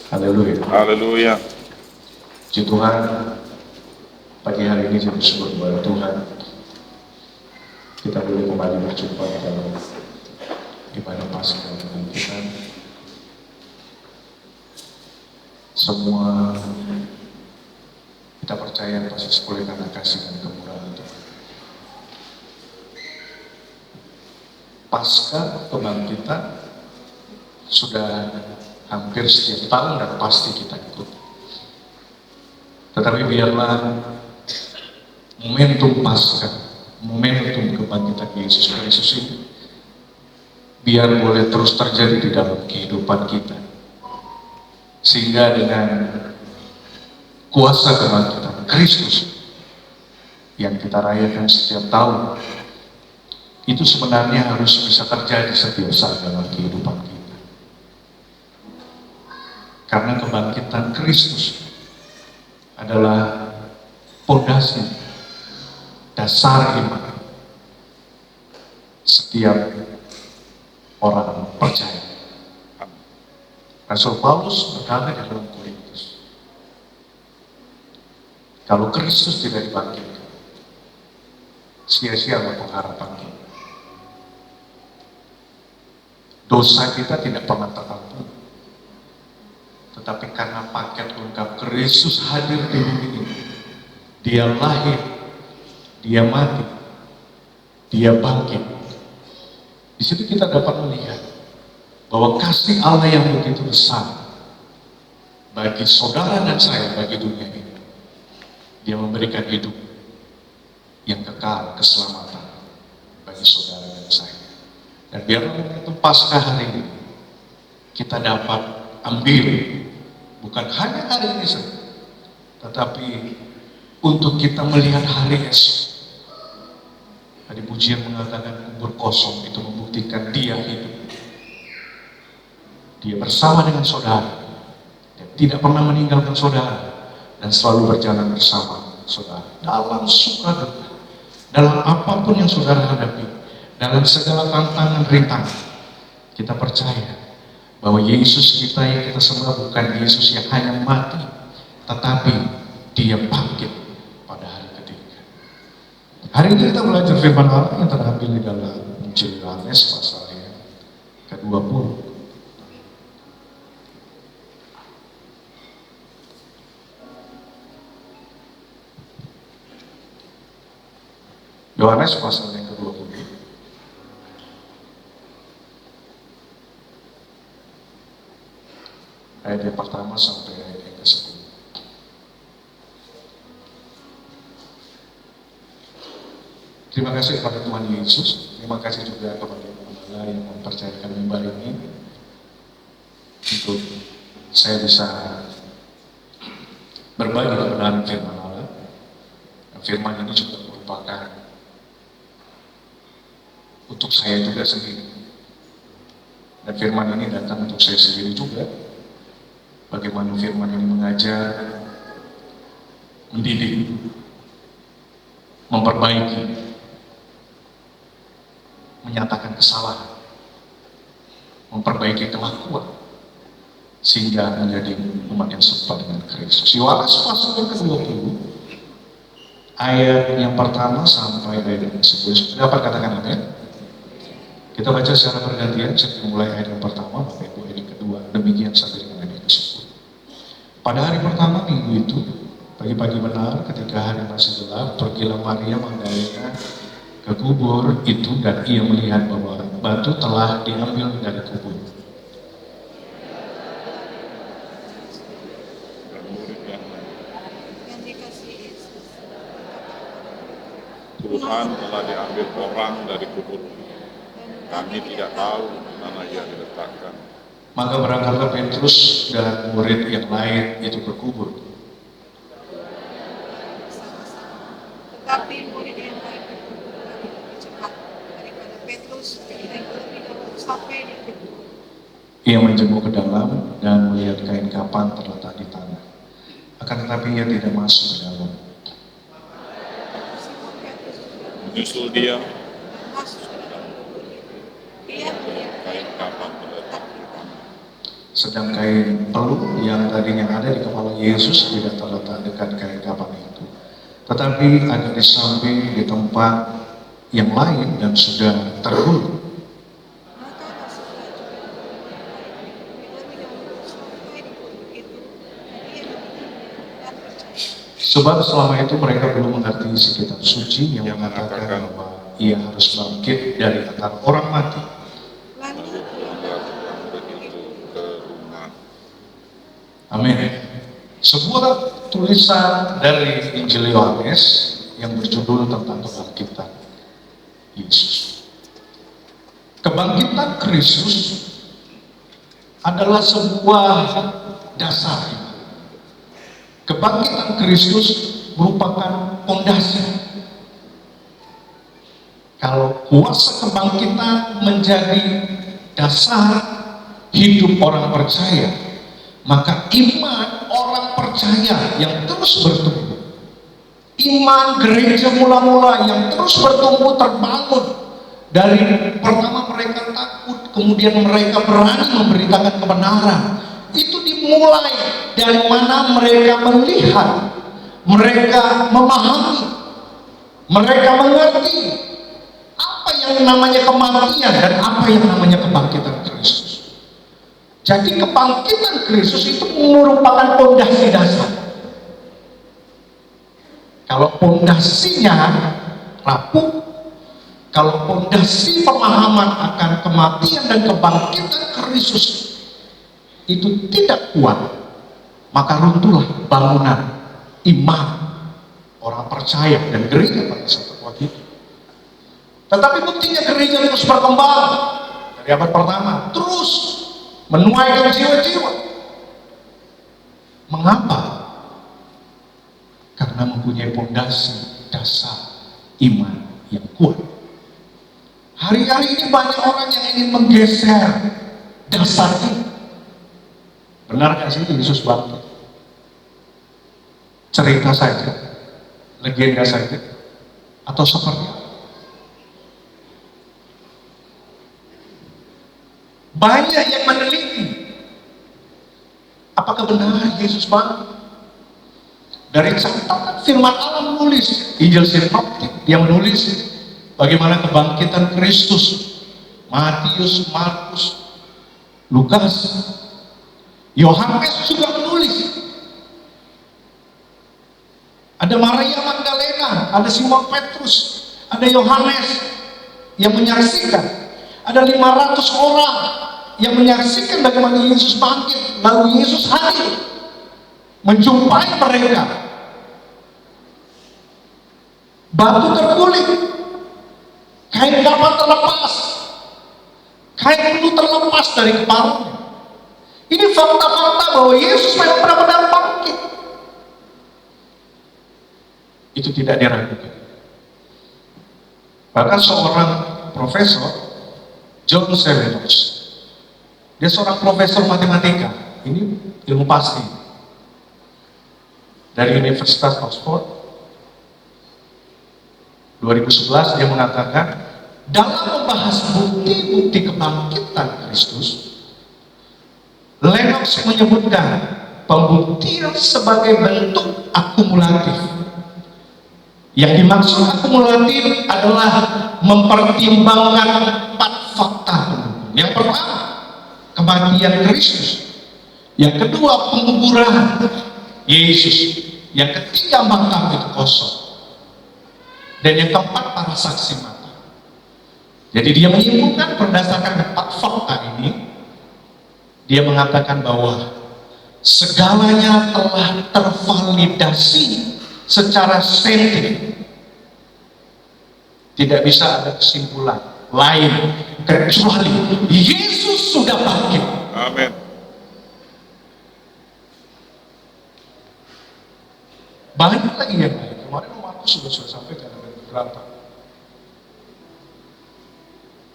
Haleluya. Haleluya. Puji Tuhan, pagi hari ini saya bersyukur kepada Tuhan. Kita boleh kembali berjumpa dalam ibadah Paskah dengan kita. Semua kita percaya pasti oleh karena kasih dan kemurahan Tuhan. Paskah kebangkitan sudah hampir setiap tahun dan pasti kita ikut. Tetapi biarlah momentum Paskah, momentum kebangkitan Yesus Kristus ini biar boleh terus terjadi di dalam kehidupan kita, sehingga dengan kuasa kebangkitan Kristus yang kita rayakan setiap tahun itu sebenarnya harus bisa terjadi setiap saat dalam kehidupan kita. Karena kebangkitan Kristus adalah pondasi, dasar iman setiap orang percaya. Rasul Paulus berkata di dalam Korintus, kalau Kristus tidak dibangkitkan, sia-sialah pengharapan kita. Dosa kita tidak pernah terampuni. Tetapi karena paket lengkap Kristus hadir di bumi ini, dia lahir, dia mati, dia bangkit. Di situ kita dapat melihat bahwa kasih Allah yang begitu besar bagi saudara dan saya, bagi dunia ini. Dia memberikan hidup yang kekal, keselamatan bagi saudara dan saya. Dan biarlah itu Paskah hari ini kita dapat ambil, bukan hanya hari ini saja, tetapi untuk kita melihat hari esok. Tadi pujian mengatakan kubur kosong itu membuktikan dia hidup. Dia bersama dengan saudara, dia tidak pernah meninggalkan saudara, dan selalu berjalan bersama saudara dalam suka duka, dalam apapun yang saudara hadapi, dalam segala tantangan rintangan. Kita percaya bahwa Yesus kita yang kita sembah bukan Yesus yang hanya mati, tetapi dia bangkit pada hari ketiga. Hari ini kita belajar firman Allah yang terambil di dalam Injil Yohanes pasal yang ke-20. Yohanes pasal yang ke-20. Ayat yang pertama sampai ayat yang ke-10. Terima kasih kepada Tuhan Yesus. Terima kasih juga kepada Allah yang mempercayakan mimbar ini untuk saya bisa berbagi kebenaran firman Allah. Dan firman ini juga merupakan untuk saya juga sendiri. Dan firman ini datang untuk saya sendiri juga. Bagaimana firman ini mengajar, mendidik, memperbaiki, menyatakan kesalahan, memperbaiki kelakuan, sehingga menjadi umat yang serupa dengan Kristus. Yohanes pasal yang ke-20, ayat yang pertama sampai ayat yang ke-10. Dapat katakan amin? Kita baca secara bergantian, saya mulai ayat yang pertama, sampai ayat yang kedua, demikian sampai dengan ayat yang ke-10. Pada hari pertama minggu itu, pagi-pagi benar ketika hari masih gelap, pergilah Maria Magdalena ke kubur itu dan ia melihat bahwa batu telah diambil dari kubur. Tuhan telah diambil orang dari kubur. Kami tidak tahu di mana ia diletakkan. Maka berangkatlah Petrus dan murid yang lain itu ke kubur. Tetapi murid yang lain berkubur lebih cepat daripada Petrus, dan lebih dahulu sampai di kubur. Ia menjenguk ke dalam dan melihat kain kapan terletak di tanah. Akan tetapi ia tidak masuk ke dalam. Simon Petrus juga Menyusul dia, masuk ke dalam kubur itu. Ia melihat kain kapan terletak di tanah. Sedang kain peluk yang tadinya ada di kepala Yesus tidak terletak dekat kain kapan itu, tetapi ada di samping di tempat yang lain dan sudah tergulung. maka masuklah juga bila menyambut sampai di kubur itu. Ia melihat dan percaya. Sebab selama itu mereka belum mengerti isi kitab suci yang mengatakan bahwa ia harus bangkit dari antara orang mati. Lalu Pulanglah murid itu ke rumah. Amin. Sebuah tulisan dari Injil Yohanes yang berjudul tentang kebangkitan Yesus. Kebangkitan Kristus adalah sebuah dasar. Kebangkitan Kristus merupakan pondasi. Kalau kuasa kebangkitan menjadi dasar hidup orang percaya, maka iman orang percaya yang terus bertumbuh, iman gereja mula-mula yang terus bertumbuh terbangun dari pertama mereka takut, kemudian mereka berani memberitakan kebenaran. Itu dimulai dari mana mereka melihat, mereka memahami, mereka mengerti apa yang namanya kematian dan apa yang namanya kebangkitan Kristus. Jadi kebangkitan Kristus itu merupakan pondasi dasar. Kalau pondasinya rapuh, kalau pondasi pemahaman akan kematian dan kebangkitan Kristus itu tidak kuat, maka runtuhlah bangunan iman orang percaya dan gereja pada saat waktu itu. Tetapi buktinya gereja terus berkembang dari abad pertama, terus menuaikan jiwa-jiwa. Mengapa? Karena mempunyai pondasi dasar iman yang kuat. Hari-hari ini banyak orang yang ingin menggeser dasar itu. Benar gak sih Yesus bangkit? Cerita saja, legenda saja, atau seperti apa? Banyak yang meneliti apakah benar Yesus bangkit. Dari catatan firman Allah menulis, Injil Sinoptik yang menulis bagaimana kebangkitan Kristus, Matius, Markus, Lukas, Yohanes juga menulis. Ada Maria Magdalena, ada Simon Petrus, ada Yohanes yang menyaksikan. Ada 500 orang yang menyaksikan bagaimana Yesus bangkit, lalu Yesus hadir menjumpai mereka. Batu terkulik, kain kapan terlepas, kain bulu terlepas dari kepalanya. Ini fakta-fakta bahwa Yesus memang benar-benar bangkit. Itu tidak diragukan. Bahkan seorang profesor, John Severos, dia seorang profesor matematika, ini ilmu pasti, dari Universitas Oxford. 2011 dia mengatakan, dalam membahas bukti-bukti kebangkitan Kristus, Lennox menyebutkan pembuktian sebagai bentuk akumulatif. Yang dimaksud akumulatif adalah mempertimbangkan 4 fakta pendukung. Yang pertama, kematian Kristus. Yang kedua, penguburan Yesus. Yang ketiga, makam itu kosong. Dan yang keempat, para saksi mata. Jadi dia menyimpulkan berdasarkan 4 fakta ini, dia mengatakan bahwa segalanya telah tervalidasi secara saintifik. Tidak bisa ada kesimpulan lain kecuali Yesus sudah bangkit. Amin. Banyak lagi yang lain. Kemarin Markus sudah sampaikan ada beberapa.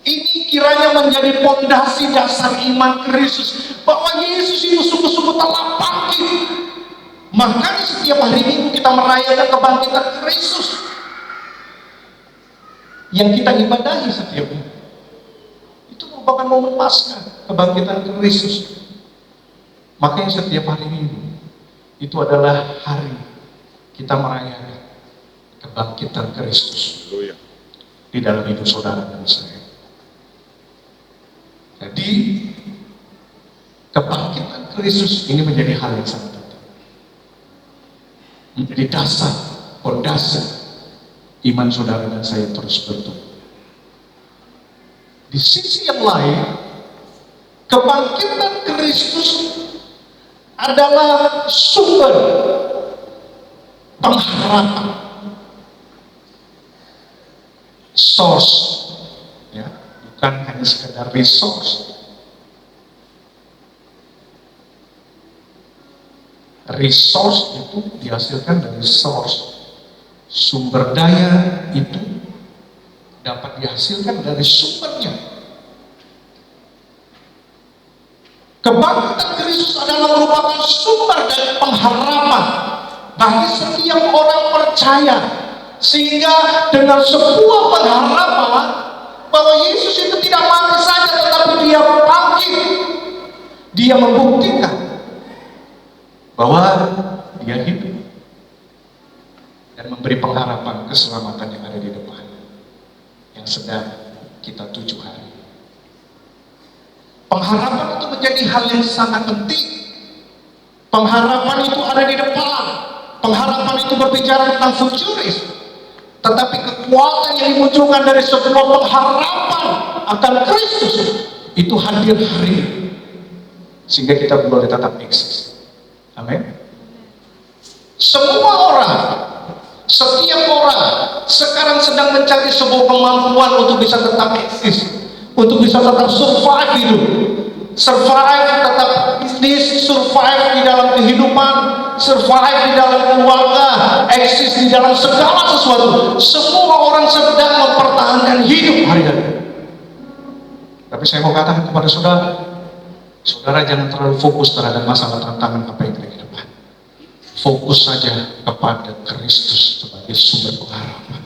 Ini kiranya menjadi pondasi dasar iman Kristus, bahwa Yesus itu sungguh-sungguh telah bangkit. Makanya setiap hari Minggu kita merayakan kebangkitan Kristus yang kita ibadahi setiap minggu. Itu merupakan momen Paskah, kebangkitan Kristus. Makanya setiap hari Minggu itu adalah hari kita merayakan kebangkitan Kristus Haleluya. di dalam hidup saudara dan saya. Jadi kebangkitan Kristus ini menjadi hal yang sangat penting, menjadi dasar, pondasi iman saudara dan saya terus bertumbuh. Di sisi yang lain, kebangkitan Kristus adalah sumber pengharapan, source, ya, bukan hanya sekedar resource. Resource itu dihasilkan dari source. Sumber daya itu dapat dihasilkan dari sumbernya. Kebangkitan Kristus adalah merupakan sumber dari pengharapan bagi setiap orang percaya, sehingga dengan sebuah pengharapan bahwa Yesus itu tidak mati saja, tetapi dia bangkit. Dia membuktikan bahwa dia hidup dan memberi pengharapan keselamatan yang ada di depan, yang sedang kita tuju hari. Pengharapan itu menjadi hal yang sangat penting. Pengharapan itu ada di depan. Pengharapan itu berbicara tentang futuris. Tetapi kekuatan yang dimunculkan dari sebuah pengharapan akan Kristus itu hadir hari ini, sehingga kita boleh tetap eksis. Amin. Semua orang, setiap orang sekarang sedang mencari sebuah kemampuan untuk bisa tetap eksis, untuk bisa tetap survive hidup, survive tetap bisnis, survive di dalam kehidupan, survive di dalam keluarga, eksis di dalam segala sesuatu. Semua orang sedang mempertahankan hidup hari-hari. Tapi saya mau katakan kepada saudara, saudara jangan terlalu fokus terhadap masalah tantangan apa yang ada di depan. Fokus saja kepada Kristus sebagai sumber pengharapan.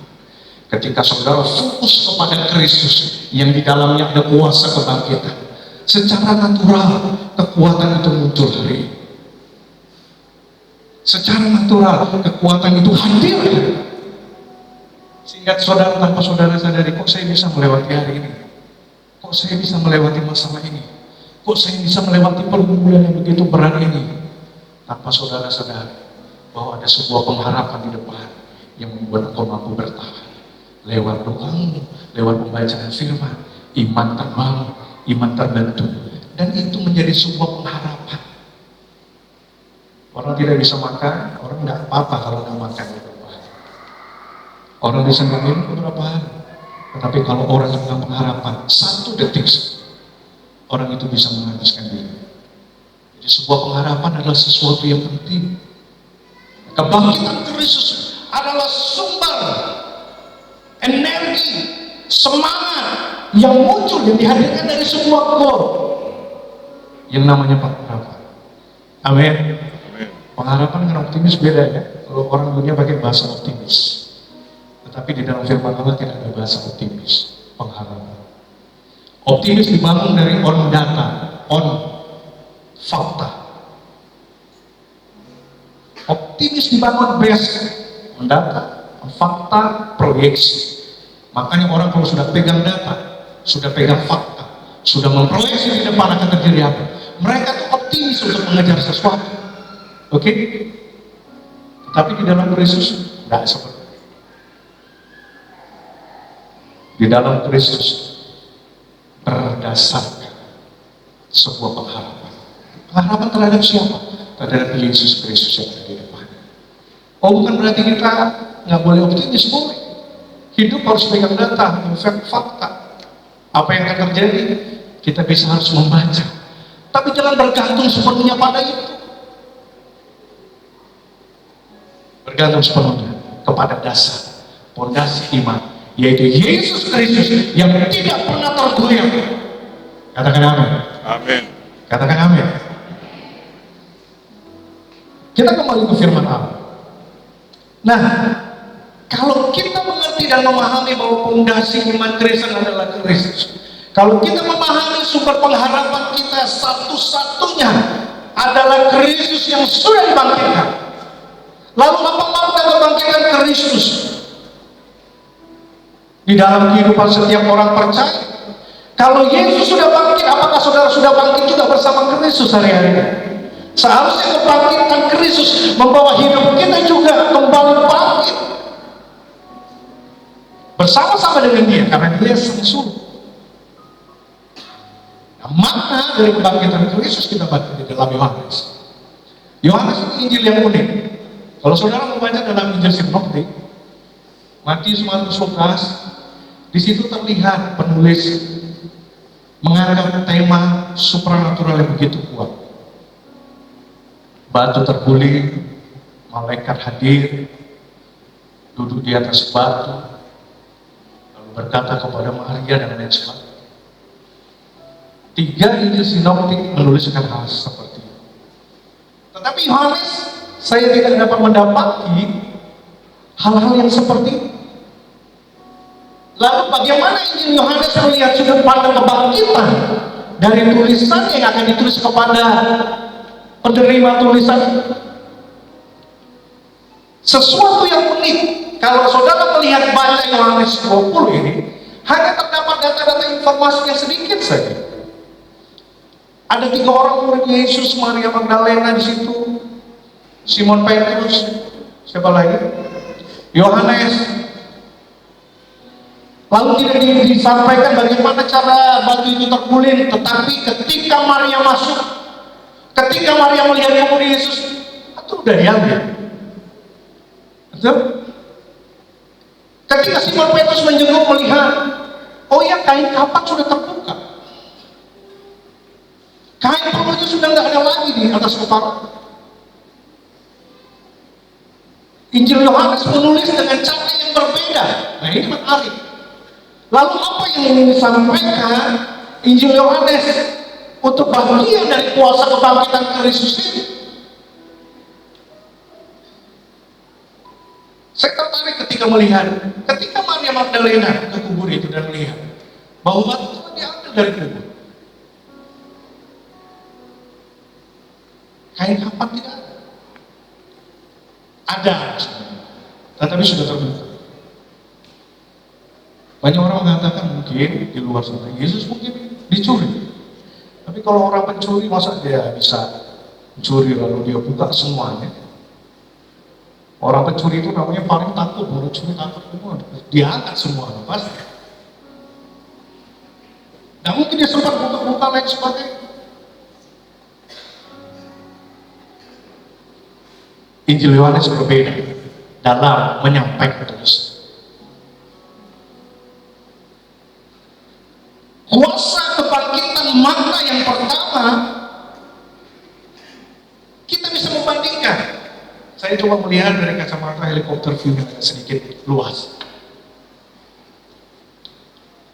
Ketika saudara fokus kepada Kristus yang di dalamnya ada kuasa kebangkitan, secara natural kekuatan itu muncul hari ini. Secara natural kekuatan itu hadir, sehingga saudara, tanpa saudara sadari, kok saya bisa melewati hari ini, kok saya bisa melewati masalah ini, kok saya bisa melewati pergumulan yang begitu berat ini, tanpa saudara sadari bahwa ada sebuah pengharapan di depan yang membuat engkau mampu bertahan lewat doamu, lewat pembacaan firman, iman terbangun, iman terbentuk, dan itu menjadi sebuah pengharapan. Orang tidak bisa makan, orang tidak apa-apa kalau tidak makan beberapa hari. Orang bisa nggak minum beberapa hari, tetapi kalau orang dengan pengharapan 1 detik, orang itu bisa menghabiskan diri. Jadi sebuah pengharapan adalah sesuatu yang penting. Kebangkitan Kristus adalah sumber energi, semangat yang muncul, yang dihadirkan dari sebuah goal yang namanya pengharapan. Amin. Pengharapan dengan optimis beda ya. Kalau orang dunia pakai bahasa optimis, tetapi di dalam firman Allah tidak ada bahasa optimis. Pengharapan, optimis dibangun dari on data, on fakta. Optimis dibangun base on data, on fakta, proyeksi. Makanya orang kalau sudah pegang data, sudah pegang fakta, sudah memproyeksi di depan akan terjadi apa, mereka tuh optimis untuk mengejar sesuatu. Oke? Tapi di dalam Kristus tidak seperti itu. Di dalam Kristus berdasarkan sebuah pengharapan. Pengharapan terhadap siapa? Terhadap Yesus Kristus yang ada di depan. Oh, bukan berarti kita nggak boleh optimis, boleh. Hidup harus pegang data, fakta. Apa yang akan terjadi, kita bisa harus membaca. Tapi jangan bergantung sepenuhnya pada itu. Bergantung sepenuhnya kepada dasar, pondasi iman yaitu Yesus Kristus yang tidak pernah tergoyah. Katakan amin. Amin. Katakan amin. Kita kembali ke firman Allah. Nah, kalau kita mengerti dan memahami bahwa pondasi iman Kristen adalah Kristus, kalau kita memahami sumber pengharapan kita satu-satunya adalah Kristus yang sudah dibangkitkan. Lalu apa makna kebangkitan Kristus di dalam kehidupan setiap orang percaya? Kalau Yesus sudah bangkit, apakah saudara sudah bangkit juga bersama Kristus hari-hari? Seharusnya kebangkitan Kristus membawa hidup kita juga kembali bangkit bersama-sama dengan Dia, karena Dia sang suru. Nah, makna dari kebangkitan Kristus kita baca di dalam Yohanes. Yohanes itu Injil yang unik. Kalau saudara membaca dalam Injil Sinoptik, Matius, Markus, Lukas, di situ terlihat penulis mengangkat tema supranatural yang begitu kuat. Batu terguling, malaikat hadir, duduk di atas batu, lalu berkata kepada Maria dan lain sebagainya. 3 Injil Sinoptik menuliskan hal seperti itu. Tetapi Yohanes, saya tidak dapat mendapati hal-hal yang seperti itu. Lalu bagaimana Injil Yohanes melihat sudut pandang kebangkitan dari tulisan yang akan ditulis kepada penerima tulisan? Sesuatu yang unik. Kalau saudara melihat baca Yohanes 20 ini, hanya terdapat data-data informasi yang sedikit saja. Ada 3 orang murid Yesus, Maria Magdalena di situ, Simon Petrus, siapa lagi? Yohanes. Lalu tidak disampaikan bagaimana cara batu itu terguling, tetapi ketika Maria masuk, ketika Maria melihat kubur Yesus, itu udah diambil. Betul? Ketika Simon Petrus menjenguk melihat, oh ya, kain kapan sudah terbuka. Kain purba itu sudah nggak ada lagi di atas kepala. Injil Yohanes menulis dengan cara yang berbeda. Nah, ini menarik. Lalu apa yang ingin disampaikan Injil Yohanes untuk bagian dari kuasa kebangkitan Kristus ini? Saya tertarik ketika melihat, ketika Maria Magdalena ke kubur itu dan melihat bahwa batu itu diambil dari kubur. Kain kapan tidak ada? Ada, tetapi sudah terbuka. Banyak orang mengatakan mungkin di luar sana Yesus mungkin dicuri. Tapi kalau orang pencuri, masa dia bisa mencuri lalu dia buka semuanya? Orang pencuri itu namanya paling takut, baru curi takut semua, dia angkat semua, pasti. Nah, mungkin dia sempat buka-buka lain sebagainya. Injil Yohanes berbeda dalam menyampaikan tulisan. Kuasa kebangkitan makna yang pertama, kita bisa membandingkan. Saya coba melihat dari kacamata helikopter view yang sedikit luas.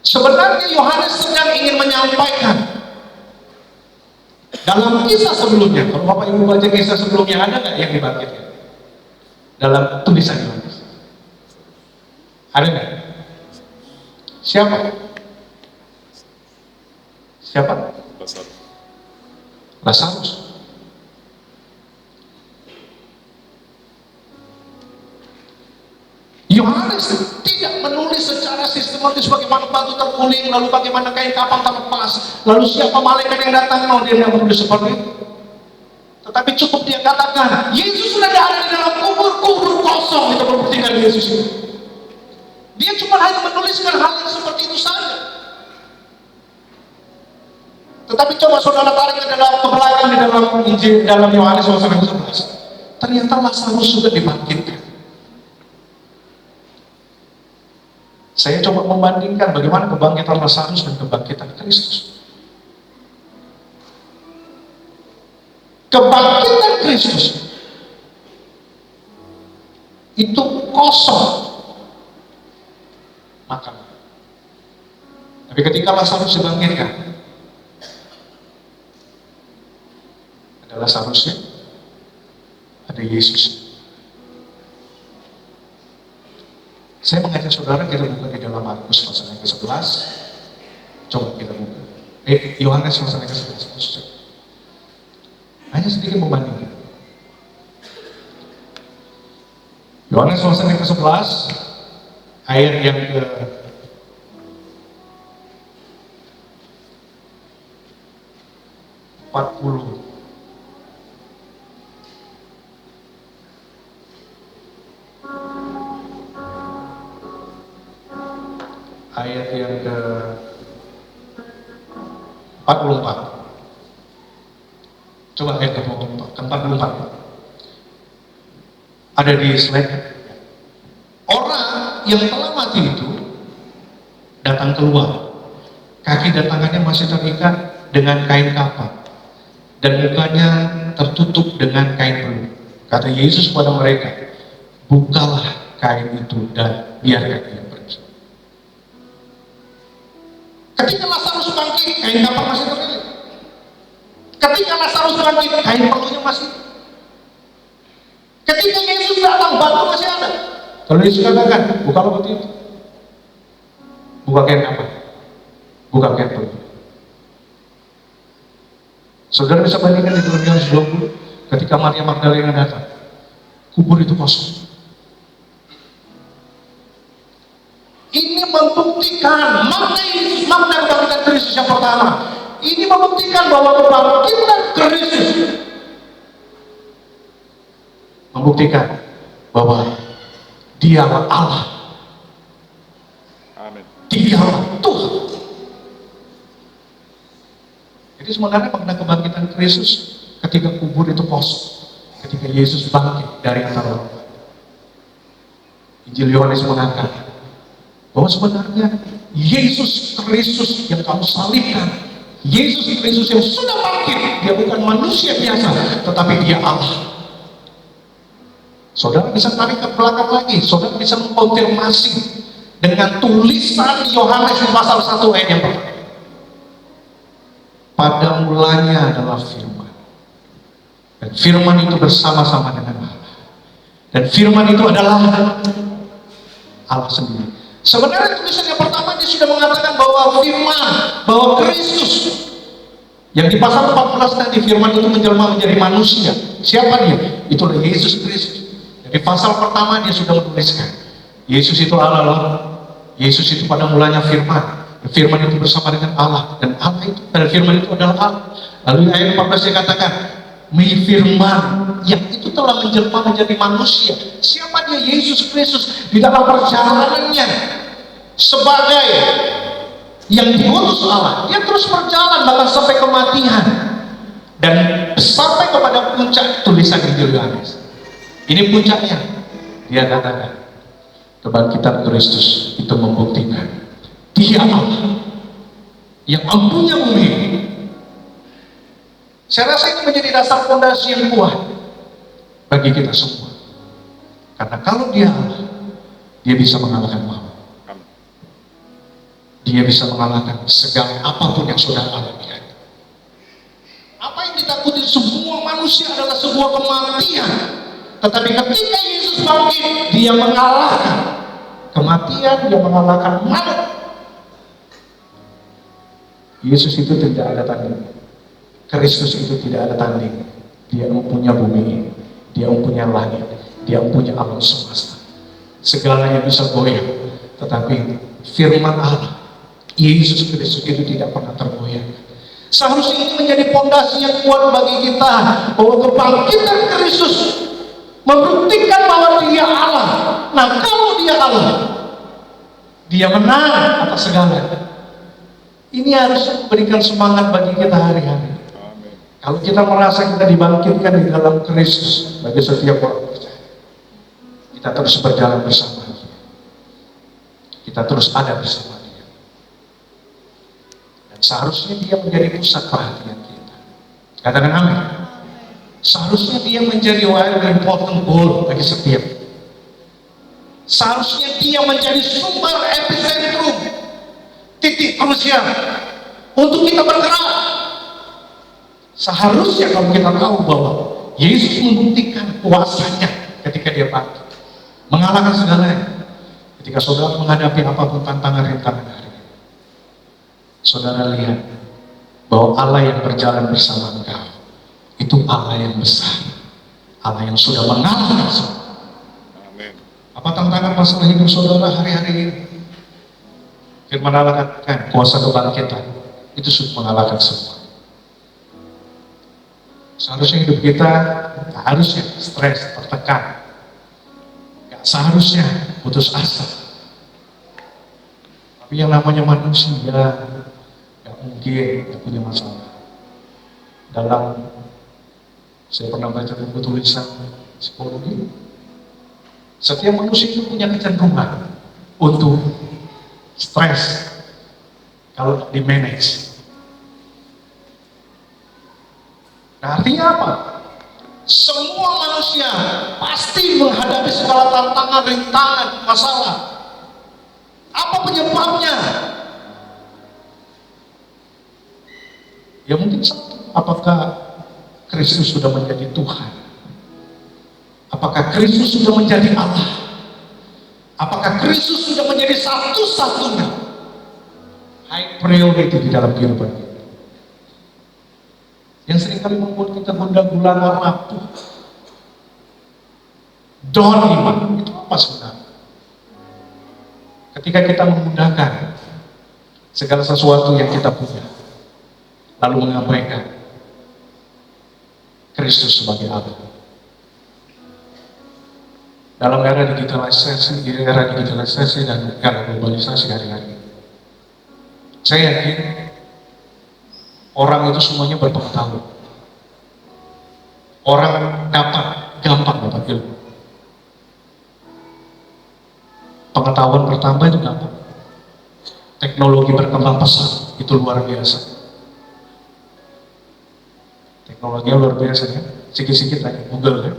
Sebenarnya Yohanes sedang ingin menyampaikan dalam kisah sebelumnya. Kalau Bapak Ibu baca kisah sebelumnya, ada nggak yang dibangkitkan dalam tulisan Yohanes? Ada nggak? Siapa? Siapa? Lazarus. Yohanes tidak menulis secara sistematis bagaimana batu terguling, lalu bagaimana kain kapan terlepas, lalu siapa malaikat yang datang. Dia tidak menulis seperti itu. Tetapi cukup dia katakan, Yesus sudah ada di dalam kubur kosong. Itu membuktikan Yesus itu. Dia cuma hanya menuliskan hal yang seperti itu saja. Tetapi coba saudara tarik ke belakang di dalam Injil, dalam Yohanes pasal 11. Ternyata Lazarus sudah dibangkitkan. Saya coba membandingkan bagaimana kebangkitan Lazarus dan kebangkitan Kristus. Kebangkitan Kristus itu kosong. makan. Tapi ketika Lazarus dibangkitkan, ada Lazarusnya, ada Yesus. Saya mengajak saudara kita buka di dalam Markus pasal yang ke-11. Coba kita buka. Yohanes pasal yang ke-11. Hanya sedikit membandingkan. Yohanes pasal yang ke-11 ayat yang ke 40. Ayat yang ke 44. Coba ayat ke 44. Ada di slide. Orang yang telah mati itu datang keluar. Kaki dan tangannya masih terikat dengan kain kapan, dan mukanya tertutup dengan kain belut. Kata Yesus kepada mereka, bukalah kain itu dan biarkan dia pergi. Ketika Lazarus bangkit, kain kapan masih terikat. Ketika Lazarus bangkit, kain belunya masih. Ketika Yesus datang, batu masih ada. Kalau Yesus katakan, bukalah batu itu. Buka kain apa? Buka kain belut. Saudara bisa bandingkan di dalam Yohanes 20, ketika Maria Magdalena datang, kubur itu kosong. Ini membuktikan makna kebangkitan Kristus yang pertama. Ini membuktikan bahwa kebangkitan Kristus membuktikan bahwa Dialah Allah. Amin. Dialah Tuhan. Jadi sebenarnya makna kebangkitan Kristus ketika kubur itu kosong, ketika Yesus bangkit dari antara orang. Injil Yohanes mengatakan bahwa sebenarnya Yesus Kristus yang kamu salibkan, Yesus Kristus yang sudah bangkit, dia bukan manusia biasa, tetapi dia Allah. Saudara bisa tarik ke belakang lagi, saudara bisa mengkonfirmasi dengan tulisan Yohanes pasal 1 ayat yang pertama. Pada mulanya adalah firman, dan firman itu bersama-sama dengan Allah, dan firman itu adalah Allah sendiri. Sebenarnya tulisan yang pertama dia sudah mengatakan bahwa firman, bahwa Kristus yang di pasal 14 tadi, firman itu menjelma menjadi manusia. Siapa dia? Itulah Yesus Kristus. Di pasal pertama dia sudah menuliskan Yesus itu Allah. Yesus itu pada mulanya firman. Firman itu bersama dengan Allah, dan Allah itu, dan firman itu adalah Allah. Lalu ayat 14 dia katakan, firman yang itu telah menjelma menjadi manusia. Siapa dia? Yesus Kristus. Di dalam perjalanannya sebagai yang diutus Allah, dia terus berjalan bahkan sampai kematian dan sampai kepada puncak tulisan Injil Yohanes. Ini puncaknya. Dia katakan kebangkitan Kristus itu membuktikan Dia Allah yang empunya bumi. Saya rasa itu menjadi dasar fondasi yang kuat bagi kita semua. Karena kalau Dia Allah, Dia bisa mengalahkan maut. Dia bisa mengalahkan segala apapun yang saudara alami. Apa yang ditakuti semua manusia adalah sebuah kematian. Tetapi ketika Yesus bangkit, Dia mengalahkan kematian, Dia mengalahkan maut. Yesus itu tidak ada tanding. Kristus itu tidak ada tanding. Dia mempunyai bumi, Dia mempunyai langit, Dia mempunyai alam semesta. Segalanya bisa goyah, tetapi firman Allah, Yesus Kristus itu tidak pernah tergoyah. Seharusnya ini menjadi fondasi yang kuat bagi kita, bahwa kebangkitan Kristus membuktikan bahwa Dia Allah. Nah, kalau Dia Allah, Dia menang atas segalanya. Ini harus memberikan semangat bagi kita hari-hari. Kalau kita merasa kita dibangkitkan di dalam Kristus bagi setiap orang percaya, kita terus berjalan bersama Dia. Kita terus ada bersama Dia. Dan seharusnya Dia menjadi pusat perhatian kita. Katakan amin. Seharusnya Dia menjadi one important goal bagi setiap. Seharusnya dia menjadi sumber epicentrum, titik krusial untuk kita bergerak. Seharusnya kalau kita tahu bahwa Yesus membuktikan kuasanya ketika dia bangkit, mengalahkan segalanya. Ketika saudara menghadapi apapun tantangan-rintangan hari ini, saudara lihat bahwa Allah yang berjalan bersama engkau itu Allah yang besar, Allah yang sudah mengalahkan semua. Amin. Apa tantangan masalah hidup saudara hari-hari ini? Firman Allah katakan kuasa kebangkitan itu sudah mengalahkan semua. Seharusnya hidup kita gak harusnya stres, tertekan, gak seharusnya putus asa. Tapi yang namanya manusia gak mungkin gak punya masalah. Saya pernah baca buku tulisan psikologi, setiap manusia itu punya kecenderungan untuk stres kalau di manage. Nah, artinya apa? Semua manusia pasti menghadapi segala tantangan, rintangan, masalah. Apa penyebabnya? Ya mungkin satu, apakah Kristus sudah menjadi Tuhan? Apakah Kristus sudah menjadi Allah? Apakah Kristus sudah menjadi satu-satunya high priority di dalam kehidupan kita? Yang seringkali membuat kita gonda-gulana waktu. Don iman, itu apa sebenarnya? Ketika kita menggunakan segala sesuatu yang kita punya, lalu mengabaikan Kristus sebagai Allah. Dalam era digitalisasi dan era globalisasi hari-hari ini, saya yakin orang itu semuanya berpengetahuan. Orang gampang dapat ilmu. Pengetahuan bertambah itu gampang. Teknologi berkembang pesat, itu luar biasa. Teknologinya luar biasa ya. Sikit-sikit aja Google ya.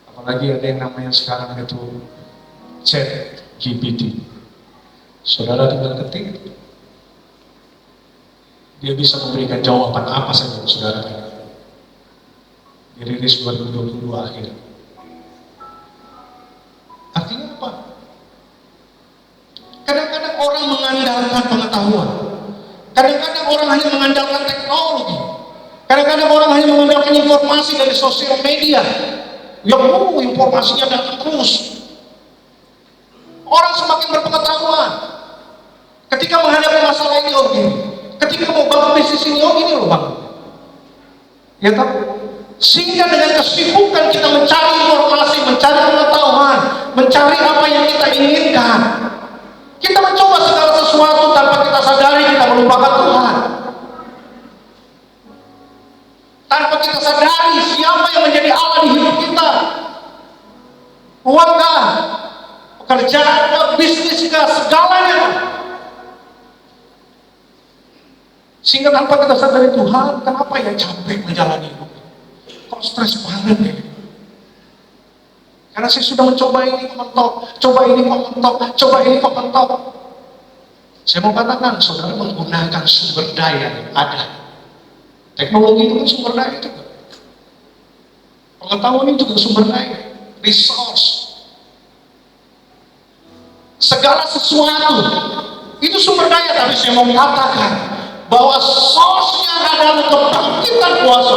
Apalagi ada yang namanya sekarang itu Chat GPT. Saudara tinggal ketik, dia bisa memberikan jawaban apa saja yang saudara tanya. Dirilis 2022 akhir. Artinya apa? Kadang-kadang orang mengandalkan pengetahuan. Kadang-kadang orang hanya mengandalkan teknologi. Kadang-kadang orang hanya mengandalkan informasi dari sosial media. Yang informasinya datang terus. Orang semakin berpengetahuan. Ketika menghadapi masalah ini, oh gini. Ketika mau bangun bisnis ini, oh gini loh bang. Ya tak? Sehingga dengan kesibukan kita mencari informasi, mencari pengetahuan, mencari apa yang kita inginkan, kita mencoba segala sesuatu tanpa kita sadari kita melupakan Tuhan. Tanpa kita sadari siapa yang menjadi Allah di hidup kita. Uangkah, pekerjaan, bisniskah, segalanya. Sehingga tanpa kita sadari Tuhan, kenapa ya capek menjalani hidup? Kok stres banget ya? Karena saya sudah mencoba ini kok mentok, coba ini kok mentok, coba ini kok mentok. Saya mau katakan, saudara menggunakan sumber daya yang ada. Teknologi itu kan sumber daya juga. Pengetahuan itu juga sumber daya, resource. Segala sesuatu itu sumber daya, tapi saya mau katakan bahwa source-nya adalah kebangkitan kuasa.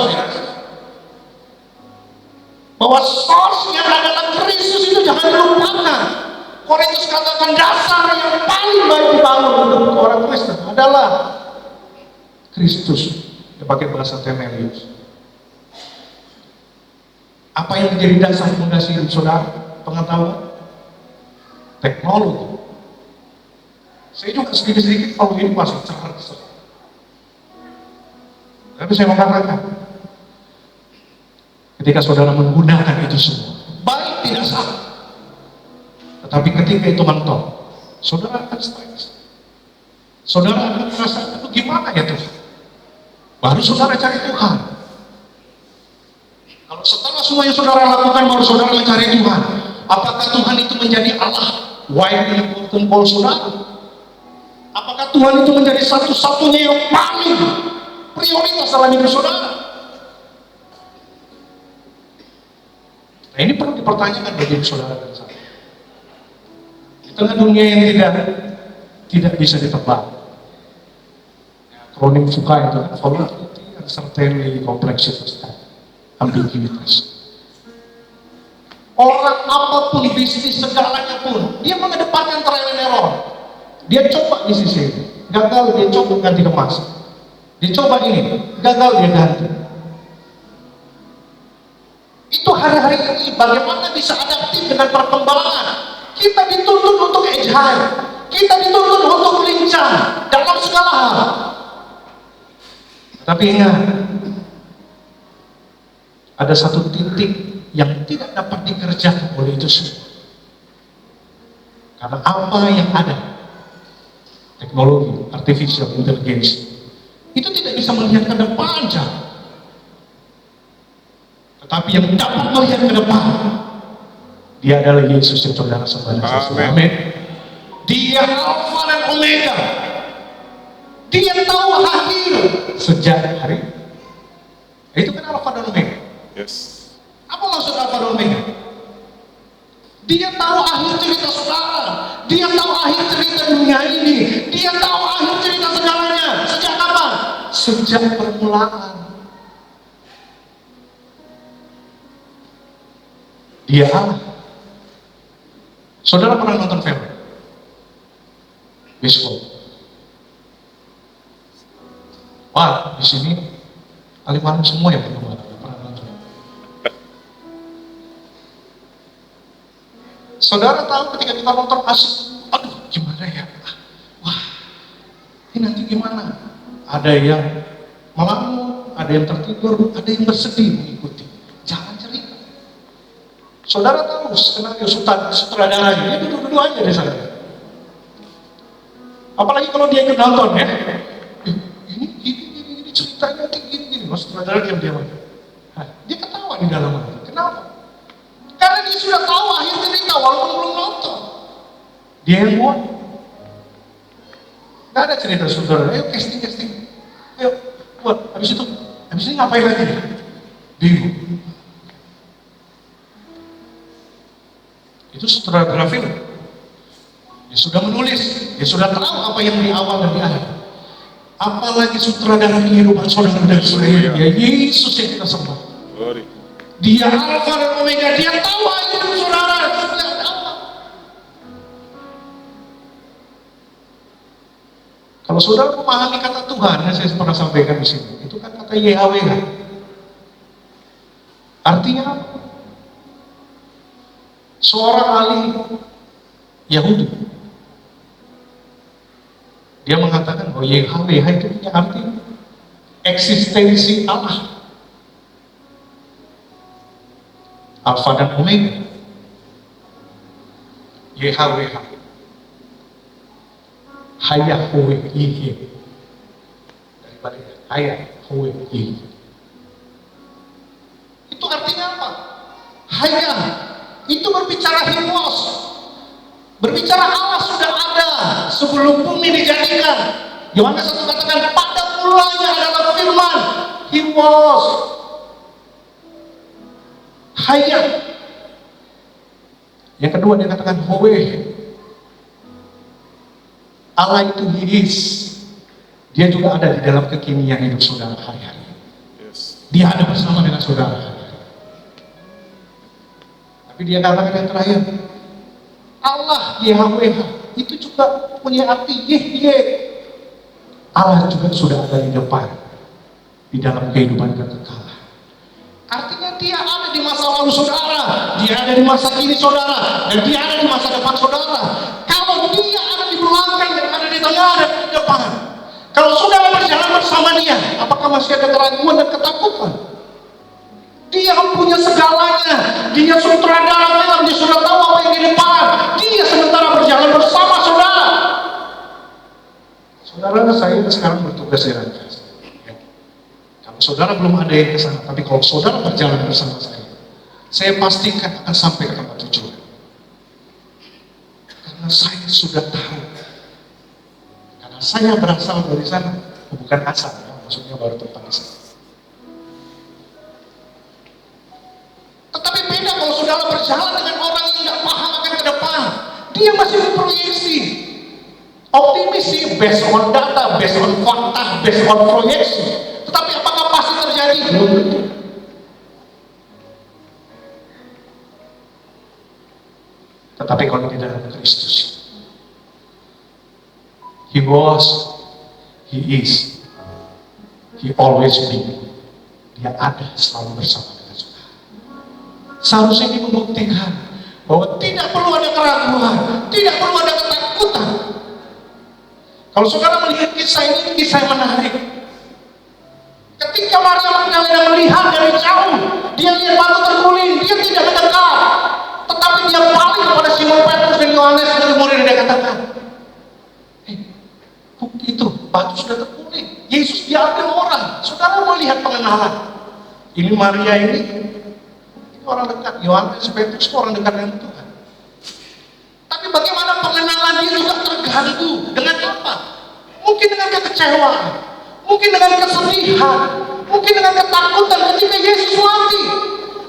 Bahwa source-nya adalah Kristus, itu jangan dilupakan. Korintus katakan dasar yang paling baik dibangun untuk orang Kristen adalah Kristus. Dia pakai bahasa Temelius. Apa yang menjadi dasar fondasi hidup saudara? Pengetahuan, teknologi. Saya juga sedikit-sedikit kalau ini masih cerdas. Tapi saya mau katakan, ketika saudara menggunakan itu semua, baik tidak salah. Tetapi ketika itu mentok, saudara akan stres. Saudara akan merasa, itu gimana ya Tuhan? Baru saudara cari Tuhan. Kalau setelah semua yang saudara lakukan baru saudara mencari Tuhan, apakah Tuhan itu menjadi Allah widely important goal saudara? Apakah Tuhan itu menjadi satu-satunya yang paling prioritas dalam hidup saudara? Nah, ini perlu dipertanyakan bagi saudara dan saya. Di tengah dunia yang tidak bisa ditebak, akronim FUKA itu volatility, uncertainty, complexities, ambiguitas. Orang apapun bisnis segalanya pun dia mengedepankan trial and error. Dia coba di sisi ini, gagal dia coba ganti kemas. Dia coba ini, gagal dia ganti. Itu hari-hari ini bagaimana bisa adaptif dengan perkembangan. Kita dituntut untuk agile, kita dituntut untuk lincah dalam segala hal. Tapi ingat, ada satu titik yang tidak dapat dikerjakan oleh itu semua. Karena apa yang ada, teknologi, artificial intelligence, itu tidak bisa melihat ke depan jauh. Tetapi yang dapat melihat ke depan, dia adalah Yesus yang saudara sembah. Amin. Dia Alfa dan Omega. Dia tahu akhir sejak hari. Itu kan Alfa dan Omega. Yes. Apa maksud Alfa dan Omega? Dia tahu akhir cerita saudara. Dia tahu akhir cerita dunia ini. Dia tahu akhir cerita segalanya. Sejak kapan? Sejak permulaan. Dia Allah. Saudara pernah nonton film baseball? Wah, di sini Kalimantan semua yang pernah nonton. Saudara tahu ketika kita nonton asik, aduh gimana ya? Wah, ini nanti gimana? Ada yang melamun, ada yang tertidur, ada yang bersedih mengikuti. Jangan cerita. Saudara tahu skenario sutradaranya, dia duduk-duduk aja di sana. Apalagi kalau dia ikut nonton ya. Ini ceritanya gini. Sutradara diam-diam aja. Nah, dia ketawa di dalam hati. Kenapa? Karena dia sudah tahu akhir cerita walaupun belum nonton. Dia yang buat. Gak ada cerita saudara. Ayo casting. Ayo buat. Habis ini ngapain lagi? Bingung. Itu sutradara film. Dia sudah menulis, dia sudah tahu apa yang di awal dan di akhir. Apalagi sutradara kehidupan saudara dan saudara, dia Yesus yang kita sembah. Dia Alfa dan Omega, dia tahu akhir saudara sudah apa. Kalau saudara memahami kata Tuhan, yang saya pernah sampaikan di sini, itu kan kata YHWH. Artinya apa? Seorang ahli Yahudi, dia mengatakan bahwa YHWH itu punya arti eksistensi Allah, Alfa dan Omega. YHWH, Hayahwe Yihye, daripada Hayahwe Yihye. Itu artinya apa? Hayah itu berbicara himos, berbicara Allah sudah ada sebelum bumi dijadikan. Yohanes 1 katakan pada mulanya adalah firman, himos, hayat. Yang kedua dia katakan howe, Allah itu his, dia juga ada di dalam kekinian hidup saudara hari-hari. Dia ada bersama dengan saudara. Tapi dia katakan yang terakhir, Allah YHWH itu juga punya arti Yihye. Allah juga sudah ada di depan, di dalam kehidupan kekekalan. Artinya dia ada di masa lalu saudara, dia ada di masa kini saudara, dan dia ada di masa depan saudara. Kalau dia ada di belakang dan ada di tengah dan di depan, kalau saudara berjalan bersama dia, apakah masih ada keraguan dan ketakutan? Dia punya segalanya. Dia sutradara film, dia sudah tahu apa yang di depan. Dia sementara berjalan bersama saudara. Saudara, saya sekarang bertugas di Ranjas. Kalau Saudara belum ada yang ke sana, tapi kalau saudara berjalan bersama saya pastikan akan sampai ke tempat tujuan. Karena saya sudah tahu. Karena saya berasal dari sana, bukan asal, ya, maksudnya baru tempat di sana. Tetapi beda kalau saudara berjalan dengan orang yang tidak paham akan ke depan. Dia masih berproyeksi. Optimis sih, based on data, based on fakta, based on proyeksi. Tetapi apakah pasti terjadi? Belum tentu. Tetapi kalau di dalam Kristus, He was, He is, He always be. Dia ada selalu bersama dengan saudara. Seharusnya ini membuktikan bahwa tidak perlu ada keraguan, tidak perlu ada ketakutan. Kalau saudara melihat kisah ini, kisah yang menarik. Ketika Maria Magdalena melihat dari jauh, dia lihat batu terguling, dia tidak mendekat. Tetapi dia balik kepada Simon Petrus dan Yohanes dari murid dan dia katakan, bukti itu, batu sudah terguling. Yesus diambil orang. Saudara melihat pengenalan. Ini Maria ini orang dekat. Yohanes, Petrus itu orang dekat dengan Tuhan. Tapi bagaimana pengenalan dia juga terganggu. Dengan apa? Mungkin dengan kekecewaan. Mungkin dengan kesedihan. Mungkin dengan ketakutan ketika Yesus mati.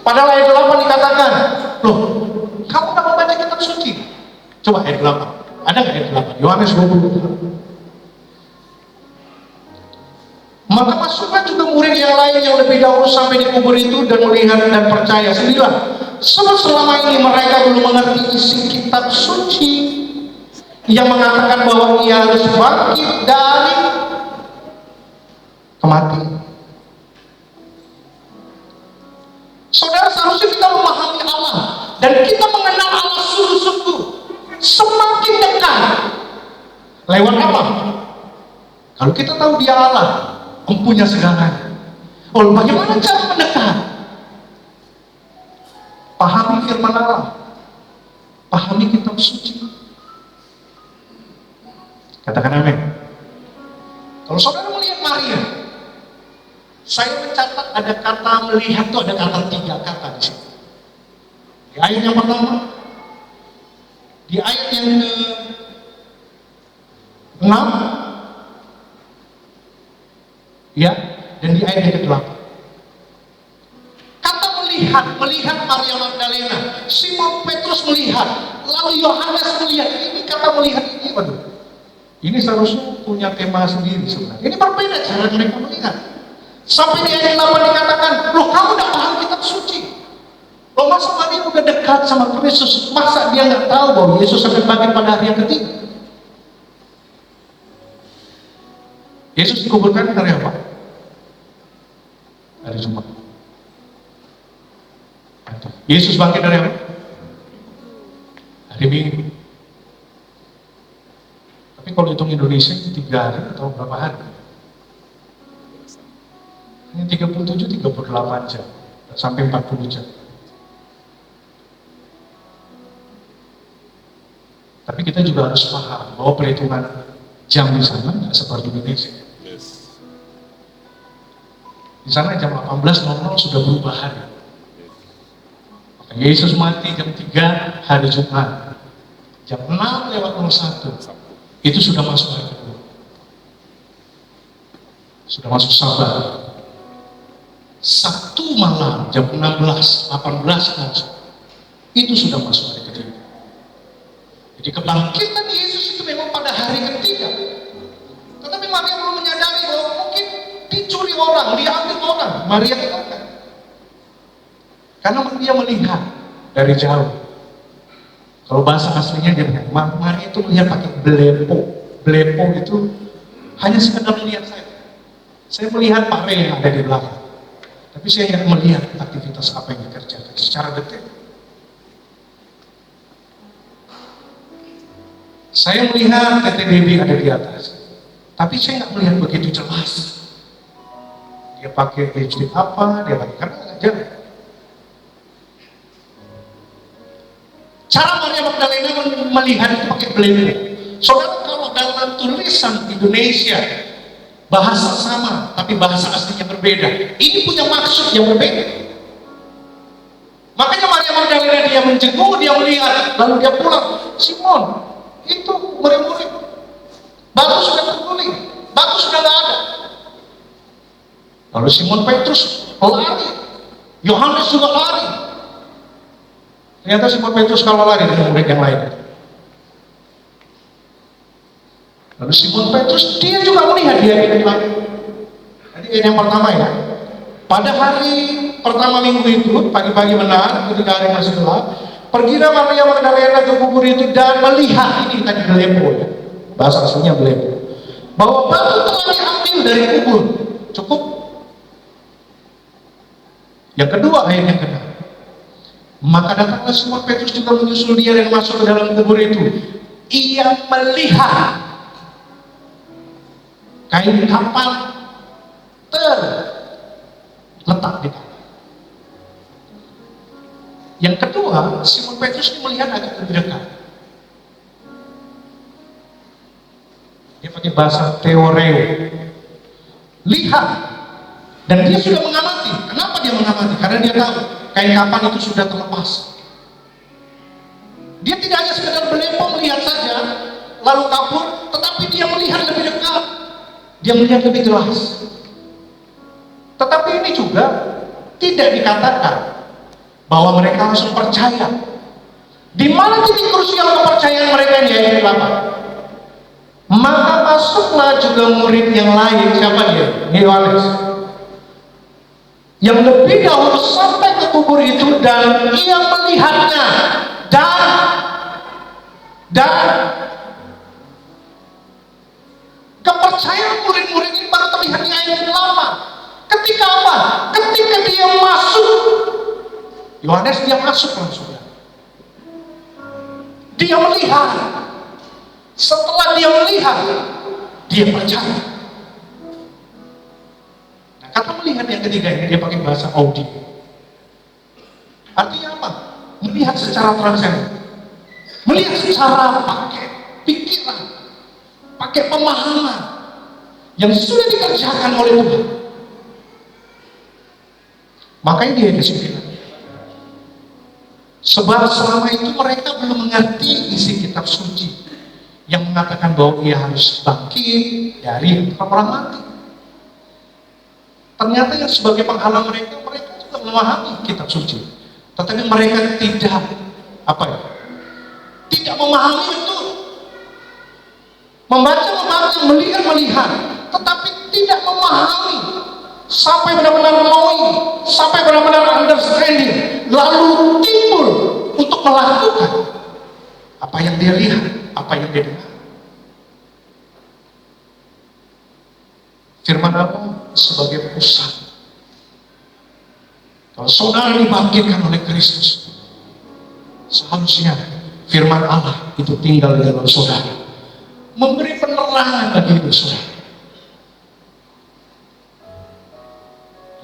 Padahal ayat 8 dikatakan, loh, kamu tak membaca kitab suci? Coba ayat 8. Ada nggak ayat 8? Yohanes 20. Maka masuklah juga murid yang lain yang lebih dahulu sampai di kubur itu dan melihat dan percaya. 9. Sebab selama ini mereka belum mengerti isi kitab suci yang mengatakan bahwa ia harus bangkit dari kematian. Saudara, seharusnya kita memahami Allah dan kita mengenal Allah sungguh-sungguh semakin dekat. Lewat apa? Kalau kita tahu dia Allah, mempunyai segalanya. Oh, bagaimana cara mendekat? Pahami firman Allah, pahami kitab suci. Katakan amin. Kalau saudara melihat Maria, saya mencatat ada kata melihat itu ada kata 3 kata di sini. Di ayat yang pertama, di ayat yang ke-6, ya, dan di ayat yang ke-8. Kata melihat Maria Magdalena, Simon Petrus melihat, lalu Yohanes melihat. Ini kata melihat ini, waduh, ini seharusnya punya tema sendiri sebenarnya. Ini berbeda cara mereka melihat. Sampai di ayat 8 dikatakan, loh, kamu udah paham kitab suci. Loh, masa Maria udah dekat sama Kristus, masa dia nggak tahu bahwa Yesus akan bangkit pada hari yang ketiga? Yesus dikuburkan dari apa? Hari Jumat. Yesus bangkit dari apa? Hari Minggu. Tapi kalau hitung Indonesia 3 hari atau berapa hari? Ini 37, 38 jam. Sampai 40 jam. Tapi kita juga harus paham bahwa perhitungan jam di sana tidak seperti Indonesia. Di sana jam 18.00 sudah berubah hari. Maka Yesus mati jam 3 hari Jumat. Jam 6:01 itu sudah masuk hari kedua. Sudah masuk Sabat. Sabtu malam jam 18 itu sudah masuk hari ketiga. Jadi kebangkitan Yesus itu memang pada hari ketiga. Tetapi Maria belum menyadari bahwa mungkin dicuri orang, diambil orang. Maria tidak. Karena dia melihat dari jauh. Kalau bahasa aslinya dia melihat. Maria itu melihat pakai blepo. Blepo itu hanya sekedar melihat saya. Saya melihat Pak Rey yang ada di belakang. Tapi saya nggak melihat aktivitas apa yang dikerjakan secara detail. Saya melihat TTBB ada di atas, tapi saya nggak melihat begitu jelas. Dia pakai HD apa, dia pakai, karena nggak jelas. Cara Maria Magdalena melihat itu pakai blepo. Saudara, kalau dalam tulisan Indonesia Bahasa sama, tapi bahasa aslinya berbeda. Ini punya maksud yang berbeda. Makanya Maria Magdalena dia menjenguk, dia melihat, lalu dia pulang. Simon, itu murid-murid. Batu sudah terguling, batu sudah tidak ada. Lalu Simon Petrus lari, Yohanes juga lari. Ternyata Simon Petrus kalau lari dengan murid yang lain. Lalu Simon Petrus dia juga melihat dia hilang. Jadi ini yang pertama ya. Pada hari pertama minggu itu, pagi-pagi benar, ketika hari masih gelap, pergilah Maria Magdalena ke kubur itu dan melihat, ini tadi belepo ya, bahasa aslinya belepo, bahwa batu telah diambil dari kubur. Cukup. Yang kedua ayat yang kedua, maka datanglah Simon Petrus juga menyusul dia dan masuk ke dalam kubur itu. Ia melihat kain kafan terletak di tanah. Yang kedua, Simon Petrus melihat agak lebih dekat. Dia pakai bahasa teoreo. Lihat. Dan dia sudah mengamati. Kenapa dia mengamati? Karena dia tahu kain kafan itu sudah terlepas. Dia tidak hanya sekedar berlepo melihat saja, lalu kabur, tetapi dia melihat lebih dekat. Dia melihat lebih jelas. Tetapi ini juga tidak dikatakan bahwa mereka langsung percaya. Di mana titik krusial kepercayaan mereka di ayat 8? Maka masuklah juga murid yang lain. Siapa dia? Yohanes. Yang lebih dahulu sampai ke kubur itu dan ia melihatnya dan kepercayaan murid-murid ini baru terlihat di ayat 8. Ketika apa? Ketika dia masuk. Yohanes dia masuk langsung. Dia melihat. Setelah dia melihat, dia percaya. Nah, kata melihat yang ketiga ini dia pakai bahasa audio. Artinya apa? Melihat secara transenden. Melihat secara pakai pikiran, pakai pemahaman yang sudah dikerjakan oleh Tuhan. Makanya dia disebut. Sebab selama itu mereka belum mengerti isi kitab suci yang mengatakan bahwa ia harus bangkit dari orang mati. Ternyata yang sebagai penghalang mereka juga memahami kitab suci, tetapi mereka tidak tidak memahami itu. Membaca, melihat, tetapi tidak memahami. Sampai benar-benar knowing, sampai benar-benar understanding, lalu timbul untuk melakukan apa yang dia lihat, apa yang dia dengar. Firman Allah sebagai pusat. Kalau saudara dibangkitkan oleh Kristus, seharusnya firman Allah itu tinggal di dalam saudara, memberi penerangan bagi hidup saudara.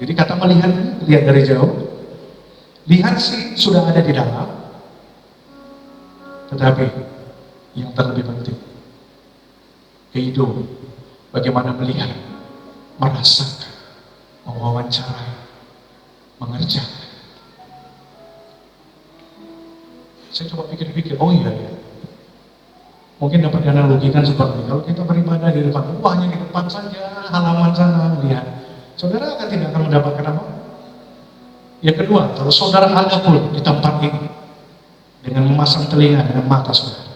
Jadi kata melihat, lihat dari jauh, lihat sih sudah ada di dalam, tetapi yang terlebih penting, hidup, bagaimana melihat, merasakan, mewawancarai, mengerjakan. Saya coba pikir-pikir, oh iya ya, mungkin dapat dianalogikan seperti kalau kita beribadah di depan, hanya di depan saja, halaman sana, lihat. Saudara tidak akan mendapatkan apa? Yang kedua, kalau saudara ada pun di tempat ini dengan memasang telinga dengan mata saudara,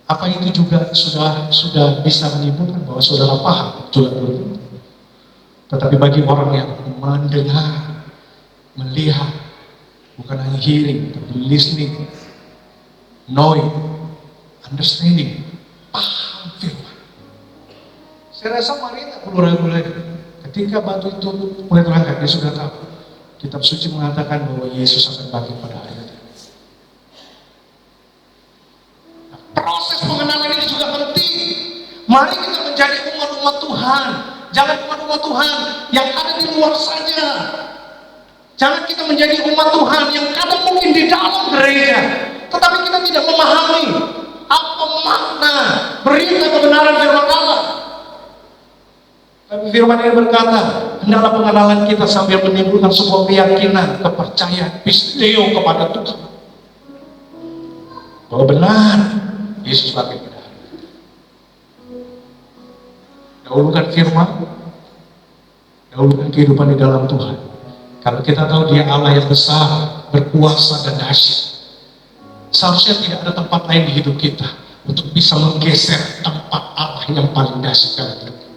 apa itu juga sudah bisa menyimpulkan bahwa saudara paham juga dulu? Tetapi bagi orang yang mendengar, melihat, bukan hanya hearing, tapi listening, knowing, understanding, paham firman. Saya rasa Maria tidak perlu ragu lagi. Ketika batu itu mulai terangkat, dia sudah tahu. Kitab suci mengatakan bahwa Yesus akan bangkit pada hari itu. Nah, proses pengenalan ini juga penting. Mari kita menjadi umat-umat Tuhan. Jangan umat-umat Tuhan yang ada di luar saja. Jangan kita menjadi umat Tuhan yang kadang mungkin di dalam gereja, tetapi kita tidak memahami apa makna berita kebenaran firman Allah. Tapi firman ini berkata, hendaklah pengenalan kita sambil menimbulkan sebuah keyakinan, kepercayaan, pisteo kepada Tuhan. Bahwa benar, Yesus lagi benar. Dahulukan firman, dahulukan kehidupan di dalam Tuhan. Kalau kita tahu Dia Allah yang besar, berkuasa dan dahsyat, seharusnya tidak ada tempat lain di hidup kita untuk bisa menggeser tempat Allah yang paling dahsyat dalam hidup kita.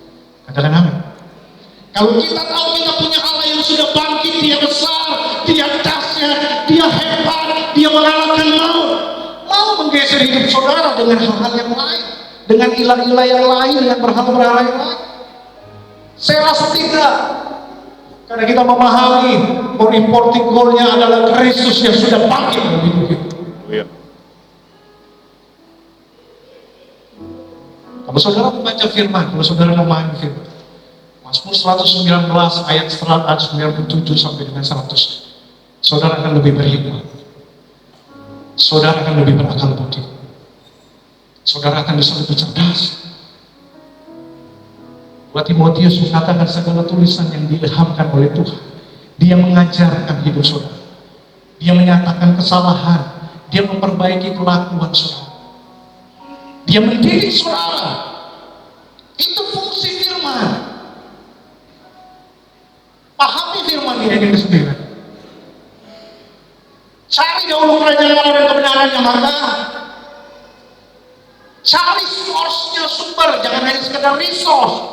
Katakan amin. Kalau kita tahu kita punya Allah yang sudah bangkit, Dia besar, Dia dahsyat, Dia hebat, Dia mengalahkan maut, mau menggeser hidup saudara dengan hal-hal yang lain, dengan ilah-ilah yang lain, dengan berhala-berhala yang lain? Saya rasa tidak. Karena kita memahami bahwa importing goalnya adalah Kristus yang sudah bangkit dalam hidup kita. Kalau saudara membaca firman, kalau saudara memahami firman, Mazmur 119 ayat 197 sampai dengan 100, saudara akan lebih berhikmat, saudara akan lebih berakal budi, saudara akan bisa lebih cerdas. Buat Timotius mengatakan segala tulisan yang diilhamkan oleh Tuhan, dia mengajarkan hidup saudara, dia menyatakan kesalahan, dia memperbaiki kelakuan saudara, dia mendidik saudara. Itu fungsi firman. Pahami firman ini ayat ke-9. Cari dahulu kerajaan Allah dan kebenarannya, maka cari source-nya, sumber, jangan hanya sekedar resource.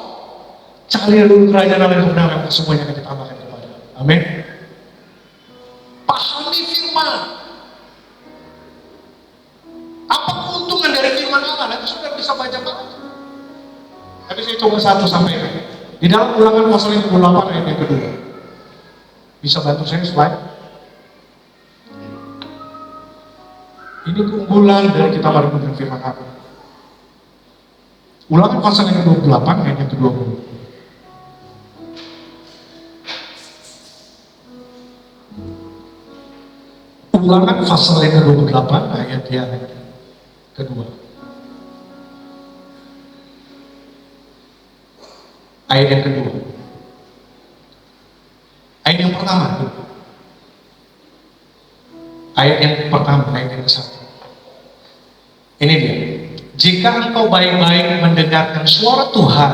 Cari dahulu kerajaan Allah dan kebenaran, maka semuanya akan ditambahkan kepada. Amin. Pahami firman. Apa keuntungan dari firman Allah? Nanti sudah bisa baca-baca. Tapi saya coba satu sampai di dalam Ulangan pasal yang ke-8 ayat yang kedua. Bisa bantu saya slide? Ini keunggulan dari kita merenungkan firman Allah. Ulangan pasal yang ke-28 ayat yang ke-20. Ulangan pasal yang ke-28 ayat yang kedua. Ayat yang kedua. Ayat yang pertama. Ayat yang pertama, ayat yang ke-1. Ini dia. Jika engkau baik-baik mendengarkan suara Tuhan,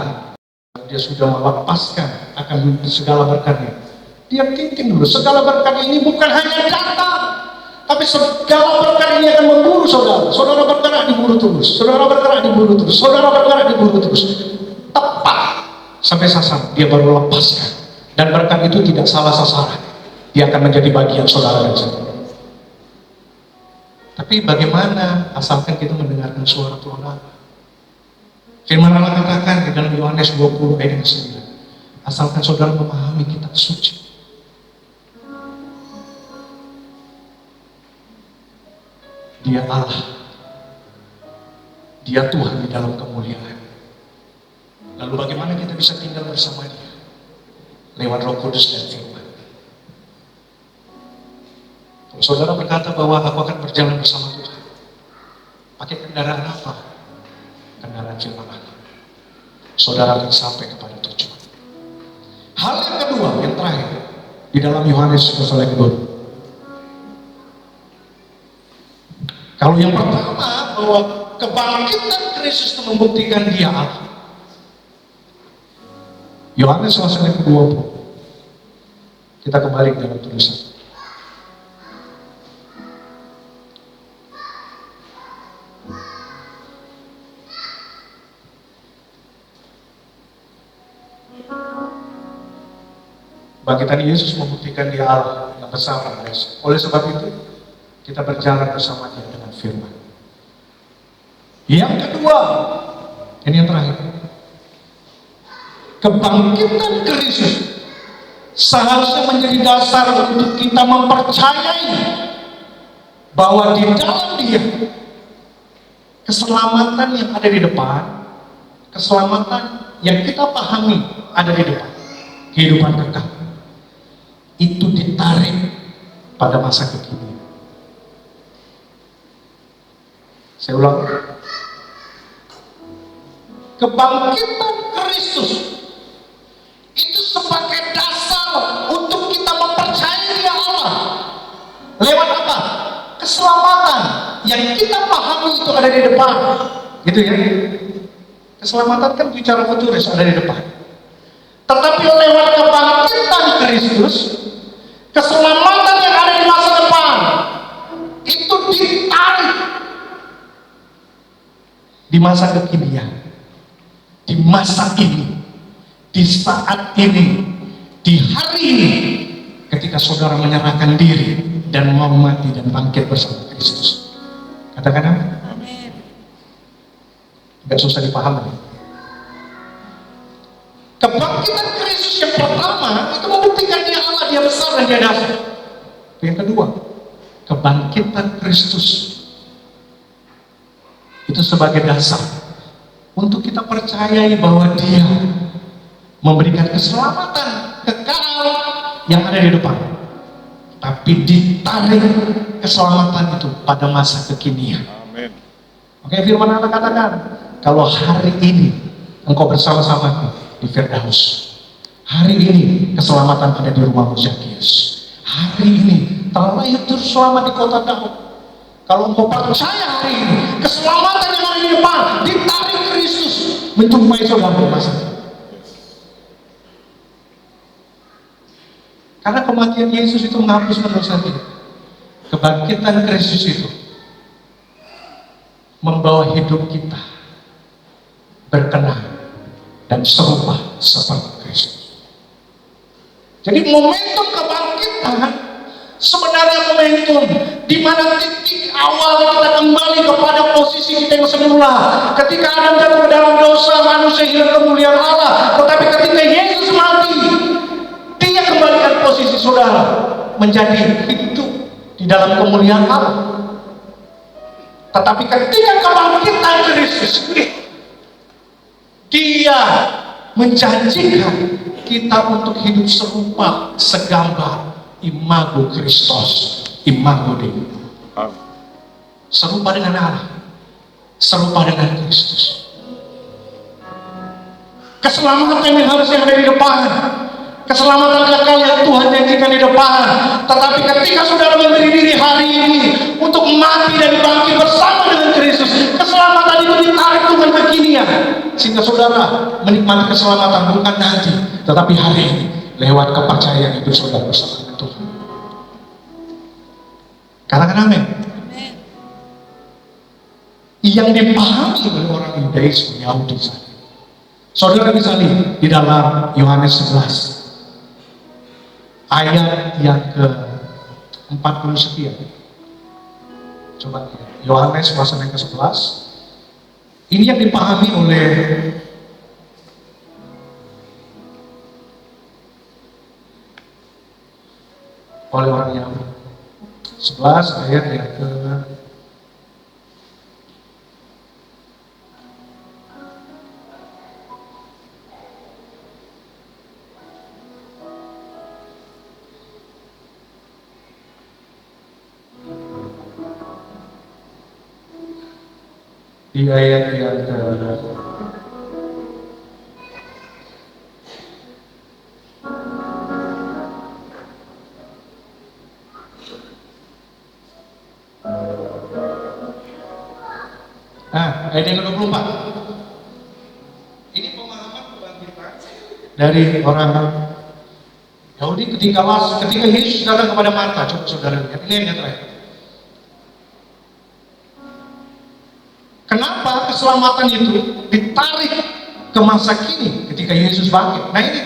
Dia sudah melepaskan akan segala berkat-Nya. Dia titik dulu, segala berkat ini bukan hanya datang, tapi segala berkat ini akan memburu saudara. Saudara bergerak diburu terus, saudara bergerak diburu terus, saudara bergerak diburu terus. Tepat sampai sasaran, Dia baru lepaskan. Dan berkat itu tidak salah sasaran, dia akan menjadi bagian saudara dan saya. Tapi bagaimana asalkan kita mendengarkan suara Tuhan Allah? Firman Allah katakan di dalam Yohanes 20 ayat 9, asalkan saudara memahami kitab suci. Dia Allah, Dia Tuhan di dalam kemuliaan. Lalu bagaimana kita bisa tinggal bersama Dia? Lewat Roh Kudus dan firman. Kalau saudara berkata bahwa aku akan berjalan bersama Tuhan, pakai kendaraan apa? Kendaraan firman Allah. Saudara akan sampai kepada tujuan. Hal yang kedua, yang terakhir, di dalam Yohanes pasal yang kedua. Kalau yang pertama bahwa kebangkitan Kristus itu membuktikan Dia Allah. Yohanes pasal yang ke-20. Kita kembali ke dalam tulisan. Bangkitan Yesus membuktikan Dia Allah yang besar dan dahsyat. Oleh sebab itu, kita berjalan bersama Dia dengan firman. Yang kedua, ini yang terakhir. Kebangkitan Kristus seharusnya menjadi dasar untuk kita mempercayai bahwa di dalam Dia keselamatan yang ada di depan, keselamatan yang kita pahami ada di depan, kehidupan kekal, itu ditarik pada masa kekinian. Saya ulang, kebangkitan Kristus yang kita pahami itu ada di depan, gitu ya. Keselamatan kan bicara futuris, ada di depan. Tetapi lewat kebangkitan Kristus, keselamatan yang ada di masa depan itu ditarik di masa kekinian, di masa ini, di saat ini, di hari ini, ketika saudara menyerahkan diri dan mau mati dan bangkit bersama Kristus. Katakan amin. Amin. Gak susah dipahami. Kebangkitan Kristus yang pertama itu membuktikan dia Allah, dia besar dan dia dahsyat. Yang kedua, kebangkitan Kristus itu sebagai dasar untuk kita percayai bahwa dia memberikan keselamatan kekal yang ada di depan, tapi ditarik keselamatan itu pada masa kekinian. Amin. Oke, firman Allah katakan, kalau hari ini engkau bersama-sama di Firdaus, hari ini keselamatan ada di rumah Zacchaeus, hari ini telah lahir selamat di kota Daud. Kalau engkau percaya hari ini keselamatan yang ada di depan ditarik Kristus menjumpai saudara di masa ini. Karena kematian Yesus itu menghapuskan dosa kita. Kebangkitan Kristus itu membawa hidup kita berkenan dan serupa seperti Kristus. Jadi momentum kebangkitan sebenarnya momentum di mana titik awal kita kembali kepada posisi kita yang semula. Ketika Adam jatuh ke dalam dosa, manusia hilang kemuliaan Allah. Tetapi ketika Yesus mati, dia kembalikan posisi saudara menjadi hidup di dalam kemuliaan Allah. Tetapi ketika kebangkitan Kristus, dia menjanjikan kita untuk hidup serupa, segambar imago Kristus, imago Dei. Serupa dengan Allah, serupa dengan Kristus. Keselamatan yang harusnya ada di depan, keselamatan kekal yang Tuhan janjikan di depan. Tetapi ketika saudara memberi diri hari ini untuk mati dan bangkit bersama dengan Kristus, keselamatan itu ditarik Tuhan kekinian, sehingga saudara menikmati keselamatan bukan nanti, tetapi hari ini lewat kepercayaan itu saudara bersama dengan Tuhan. Katakan amin. Yang dipahami oleh orang Yudaisme Yahudi saja. Saudara bisa lihat di dalam Yohanes 11 ayat yang ke-40 sekian. Coba lihat Yohanes pasal yang ke-11. Ini yang dipahami oleh orang Yahudi. 11 ayat yang ke di ayat yang ke ayat yang ke-24. Ini pemahaman kebangkitan dari orang Yahudi ketika Yesus datang kepada Marta. Coba saudara lihat, ini yang terakhir. Kenapa keselamatan itu ditarik ke masa kini ketika Yesus bangkit? Nah ini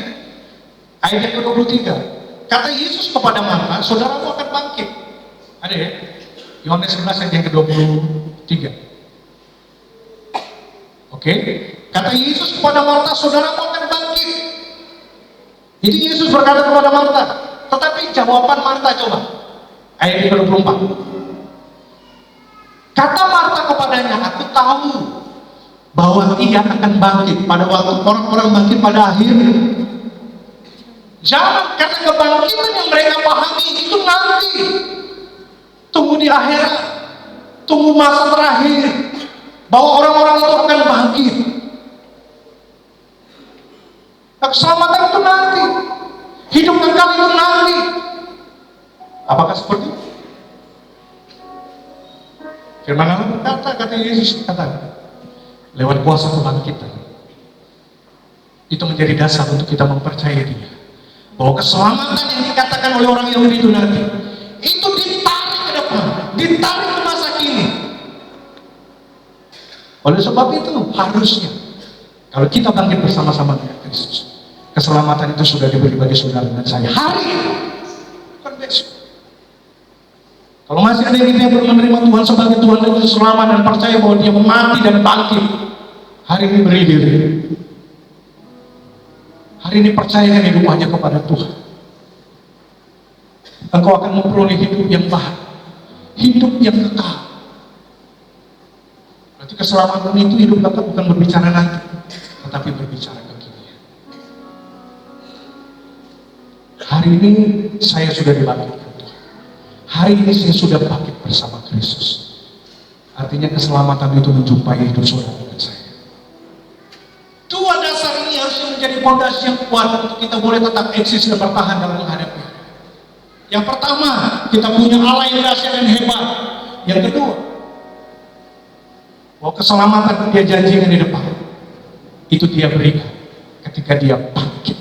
ayat yang ke-23. Kata Yesus kepada Marta, saudaramu akan bangkit. Ada ya? Yohanes 11 ayat yang ke-23. Oke, kata Yesus kepada Marta, saudaramu akan bangkit. Jadi Yesus berkata kepada Marta, tetapi jawaban Marta coba. Ayat yang ke-24. Kata Marta kepadanya, aku tahu bahwa ia akan bangkit pada waktu orang-orang bangkit pada akhir. Jangan kata kebangkitan yang mereka pahami itu nanti. Tunggu di akhirat, tunggu masa terakhir, bahwa orang-orang itu akan bangkit. Keselamatan itu nanti, hidup kekal itu nanti. Apakah seperti itu? Firman Allah berkata, kata Yesus kata, lewat kuasa kebangkitan. Itu menjadi dasar untuk kita mempercayai Dia. Bahwa keselamatan yang dikatakan oleh orang Yahudi itu nanti, itu ditarik ke depan, ditarik ke masa kini. Oleh sebab itu harusnya kalau kita bangkit bersama-sama dengan Kristus, keselamatan itu sudah diberi bagi saudara dan saya hari ini, bukan besok. Kalau masih ada kita yang belum menerima Tuhan sebagai Tuhan dan Juru Selamat dan percaya bahwa Dia mati dan bangkit, hari ini beri diri. Hari ini percayakan hidup hanya kepada Tuhan. Engkau akan memperoleh hidup yang baik, hidup yang kekal. Berarti keselamatan itu hidup kekal bukan berbicara nanti, tetapi berbicara kekinian. Hari ini saya sudah dibangkitkan Tuhan. Hari ini saya sudah bangkit bersama Kristus. Artinya keselamatan itu menjumpai hidup saudara dan saya. Dua dasar ini harus menjadi fondasi yang kuat untuk kita boleh tetap eksis dan bertahan dalam menghadapi. Yang pertama, kita punya Allah yang dahsyat dan hebat. Yang kedua, bahwa keselamatan Dia janjikan di depan, itu Dia berikan ketika Dia bangkit.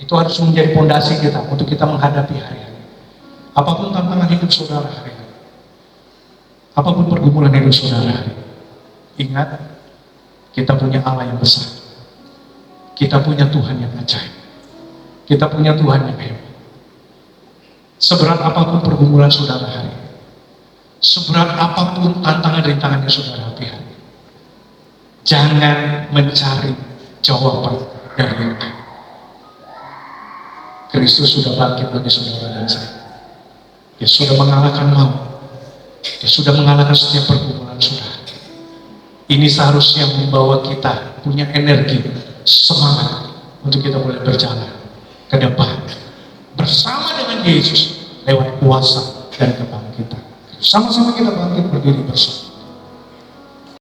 Itu harus menjadi fondasi kita untuk kita menghadapi hari-hari. Apapun tantangan hidup saudara hari ini, apapun pergumulan hidup saudara hari ini, ingat, kita punya Allah yang besar. Kita punya Tuhan yang ajaib. Kita punya Tuhan yang hebat. Seberat apapun pergumulan saudara hari ini, seberat apapun tantangan rintangan yang saudara hadapi hari ini, jangan mencari jawaban dari yang lain. Kristus sudah bangkit bagi saudara dan saya. Dia sudah mengalahkan maut. Dia sudah mengalahkan setiap pergumulan saudara. Ini seharusnya membawa kita punya energi, semangat untuk kita boleh berjalan ke depan bersama dengan Yesus lewat kuasa dan kebangkitan. Sama-sama kita bangkit berdiri bersama.